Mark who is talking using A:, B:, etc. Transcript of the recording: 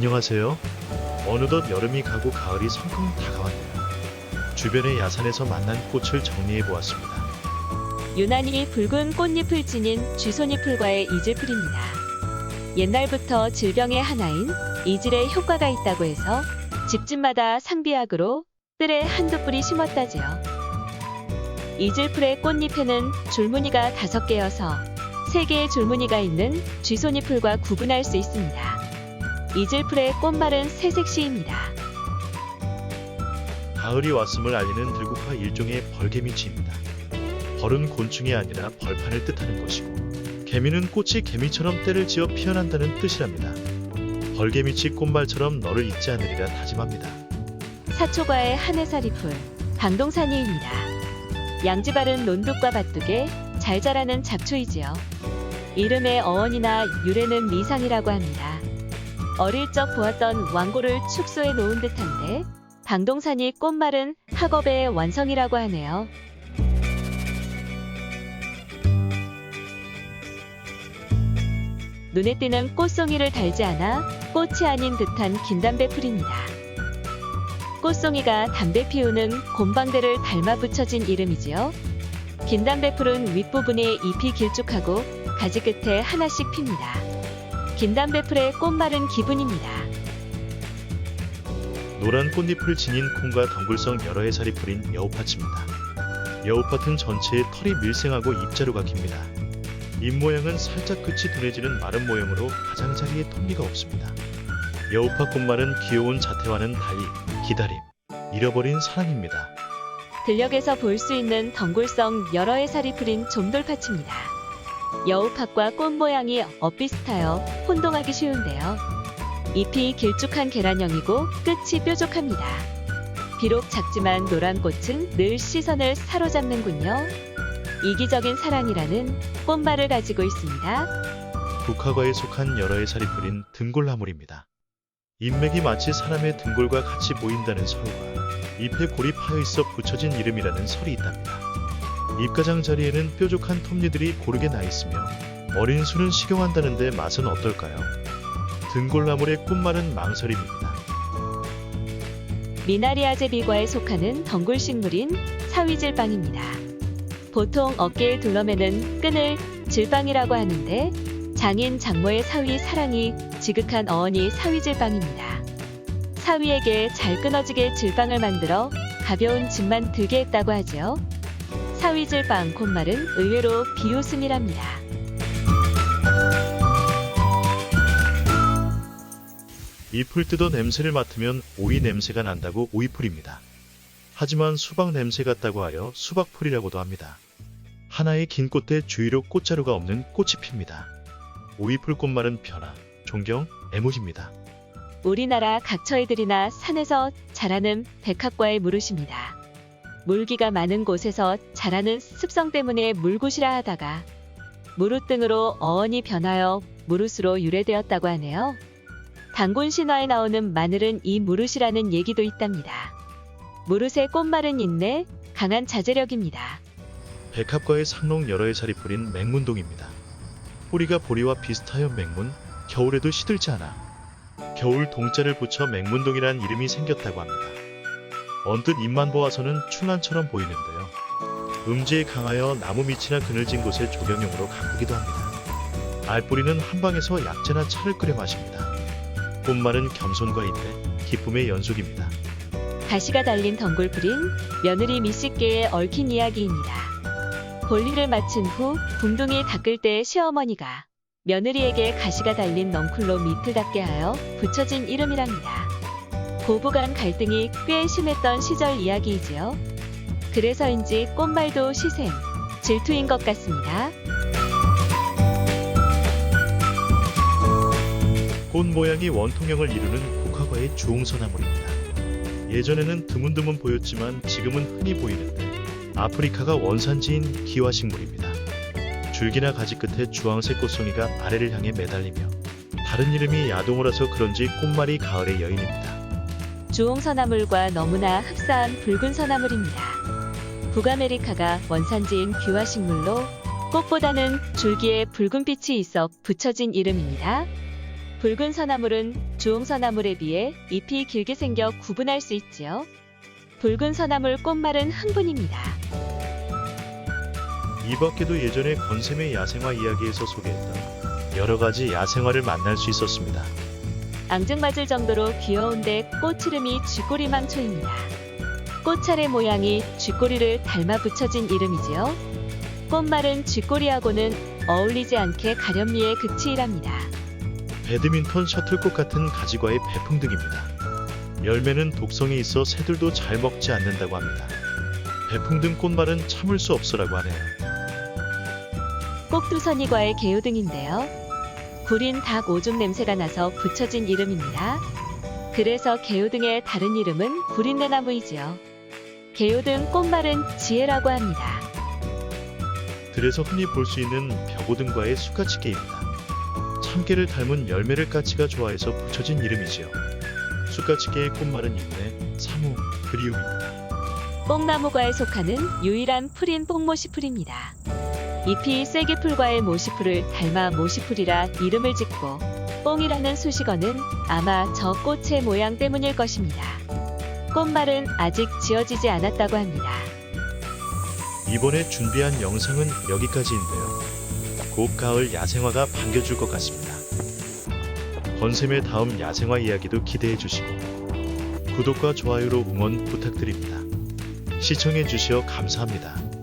A: 안녕하세요. 어느덧 여름이 가고 가을이 성큼 다가왔네요. 주변의 야산에서 만난 꽃을 정리해 보았습니다.
B: 유난히 붉은 꽃잎을 지닌 쥐소니풀과의 이질풀입니다. 옛날부터 질병의 하나인 이질에 효과가 있다고 해서 집집마다 상비약으로 뜰에 한두 뿌리 심었다지요. 이질풀의 꽃잎에는 줄무늬가 5개여서 3개의 줄무늬가 있는 쥐소니풀과 구분할 수 있습니다. 이질풀의 꽃말은 새색시입니다.
A: 가을이 왔음을 알리는 들국화 일종의 벌개미치입니다. 벌은 곤충이 아니라 벌판을 뜻하는 것이고, 개미는 꽃이 개미처럼 때를 지어 피어난다는 뜻이랍니다. 벌개미치 꽃말처럼 너를 잊지 않으리라 다짐합니다.
B: 사초과의 하늘사리풀, 방동산이입니다. 양지바른 논둑과 밭둑에 잘 자라는 잡초이지요. 이름의 어원이나 유래는 미상이라고 합니다. 어릴 적 보았던 왕고를 축소해 놓은 듯한데 방동산이 꽃말은 학업의 완성이라고 하네요. 눈에 띄는 꽃송이를 달지 않아 꽃이 아닌 듯한 긴담배풀입니다. 꽃송이가 담배 피우는 곰방대를 닮아 붙여진 이름이지요. 긴담배풀은 윗부분에 잎이 길쭉하고 가지 끝에 하나씩 핍니다. 긴담배풀의 꽃말은 기분입니다.
A: 노란 꽃잎을 지닌 콩과 덩굴성 여러 해살이 뿌린 여우파치입니다. 여우파트는 전체에 털이 밀생하고 잎자루가 깁니다. 잎 모양은 살짝 끝이 둔해지는 마른 모형으로 가장자리에 톱니가 없습니다. 여우파 꽃말은 귀여운 자태와는 달리 기다림, 잃어버린 사랑입니다.
B: 들녘에서 볼 수 있는 덩굴성 여러 해살이 뿌린 좀돌파치입니다. 여우팥과 꽃 모양이 엇비슷하여 혼동하기 쉬운데요. 잎이 길쭉한 계란형이고 끝이 뾰족합니다. 비록 작지만 노란 꽃은 늘 시선을 사로잡는군요. 이기적인 사랑이라는 꽃말을 가지고 있습니다.
A: 국화과에 속한 여러 해살이 뿌린 등골나물입니다. 잎맥이 마치 사람의 등골과 같이 보인다는 설과 잎에 골이 파여 있어 붙여진 이름이라는 설이 있답니다. 잎가장 자리에는 뾰족한 톱니들이 고르게 나 있으며 어린 수는 식용한다는데 맛은 어떨까요? 등골나물의 꽃말은 망설임입니다.
B: 미나리아제비과에 속하는 덩굴식물인 사위질방입니다. 보통 어깨에 둘러매는 끈을 질방이라고 하는데 장인 장모의 사위 사랑이 지극한 어원이 사위질방입니다. 사위에게 잘 끊어지게 질방을 만들어 가벼운 짐만 들게 했다고 하죠. 사위질방 꽃말은 의외로 비웃음이랍니다.
A: 잎을 뜯어 냄새를 맡으면 오이 냄새가 난다고 오이풀입니다. 하지만 수박 냄새 같다고 하여 수박풀이라고도 합니다. 하나의 긴 꽃대 주위로 꽃자루가 없는 꽃이 핍니다. 오이풀 꽃말은 변화, 존경, 애무입니다.
B: 우리나라 각처애들이나 산에서 자라는 백합과의 무릇입니다. 물기가 많은 곳에서 자라는 습성 때문에 물굿이라 하다가 무릇 등으로 어원이 변하여 무릇으로 유래되었다고 하네요. 단군 신화에 나오는 마늘은 이 무릇이라는 얘기도 있답니다. 무릇의 꽃말은 인내, 강한 자제력입니다.
A: 백합과의 상록 여러 해살이 뿌린 맹문동입니다. 뿌리가 보리와 비슷하여 맹문, 겨울에도 시들지 않아. 겨울 동자를 붙여 맹문동이란 이름이 생겼다고 합니다. 언뜻 잎만 보아서는 충란처럼 보이는데요. 음지에 강하여 나무 밑이나 그늘진 곳에 조경용으로 가꾸기도 합니다. 알뿌리는 한방에서 약재나 차를 끓여 마십니다. 꽃말은 겸손과 인내, 기쁨의 연속입니다.
B: 가시가 달린 덩굴풀인 며느리 미씨께에 얽힌 이야기입니다. 볼일을 마친 후 궁둥이 닦을 때 시어머니가 며느리에게 가시가 달린 넝쿨로 밑을 닦게 하여 붙여진 이름이랍니다. 고부간 갈등이 꽤 심했던 시절 이야기이지요. 그래서인지 꽃말도 시샘, 질투인 것 같습니다.
A: 꽃 모양이 원통형을 이루는 국화과의 주홍서나물입니다. 예전에는 드문드문 보였지만 지금은 흔히 보이는데 아프리카가 원산지인 기와식물입니다. 줄기나 가지 끝에 주황색 꽃송이가 아래를 향해 매달리며 다른 이름이 야동어라서 그런지 꽃말이 가을의 여인입니다.
B: 주홍서나물과 너무나 흡사한 붉은 서나물입니다. 북아메리카가 원산지인 귀화식물로 꽃보다는 줄기에 붉은빛이 있어 붙여진 이름입니다. 붉은 서나물은 주홍 서나물에 비해 잎이 길게 생겨 구분할 수 있지요. 붉은 서나물 꽃말은 흥분입니다.
A: 이 밖에도 예전에 건샘의 야생화 이야기에서 소개했던 여러 가지 야생화를 만날 수 있었습니다.
B: 앙증맞을 정도로 귀여운데 꽃 이름이 쥐꼬리망초입니다. 꽃차례 모양이 쥐꼬리를 닮아 붙여진 이름이지요. 꽃말은 쥐꼬리하고는 어울리지 않게 가련미의 극치이랍니다.
A: 배드민턴 셔틀콕 같은 가지과의 배풍등입니다. 열매는 독성이 있어 새들도 잘 먹지 않는다고 합니다. 배풍등 꽃말은 참을 수 없어라고 하네요.
B: 꼭두선이과의 개요등인데요. 구린 닭 오줌 냄새가 나서 붙여진 이름입니다. 그래서 개요등의 다른 이름은 구린내나무이지요. 개요등 꽃말은 지혜라고 합니다.
A: 들에서 흔히 볼 수 있는 벽오등과의 쑥가치개입니다. 참깨를 닮은 열매를 까치가 좋아해서 붙여진 이름이지요. 쑥가치개의 꽃말은 인내, 사무, 그리움입니다.
B: 뽕나무과에 속하는 유일한 풀인 뽕모시풀입니다. 잎이 쐐기풀과의 모시풀을 닮아 모시풀이라 이름을 짓고 뽕이라는 수식어는 아마 저 꽃의 모양 때문일 것입니다. 꽃말은 아직 지어지지 않았다고 합니다.
A: 이번에 준비한 영상은 여기까지인데요. 곧 가을 야생화가 반겨줄 것 같습니다. 건샘의 다음 야생화 이야기도 기대해 주시고 구독과 좋아요로 응원 부탁드립니다. 시청해 주시어 감사합니다.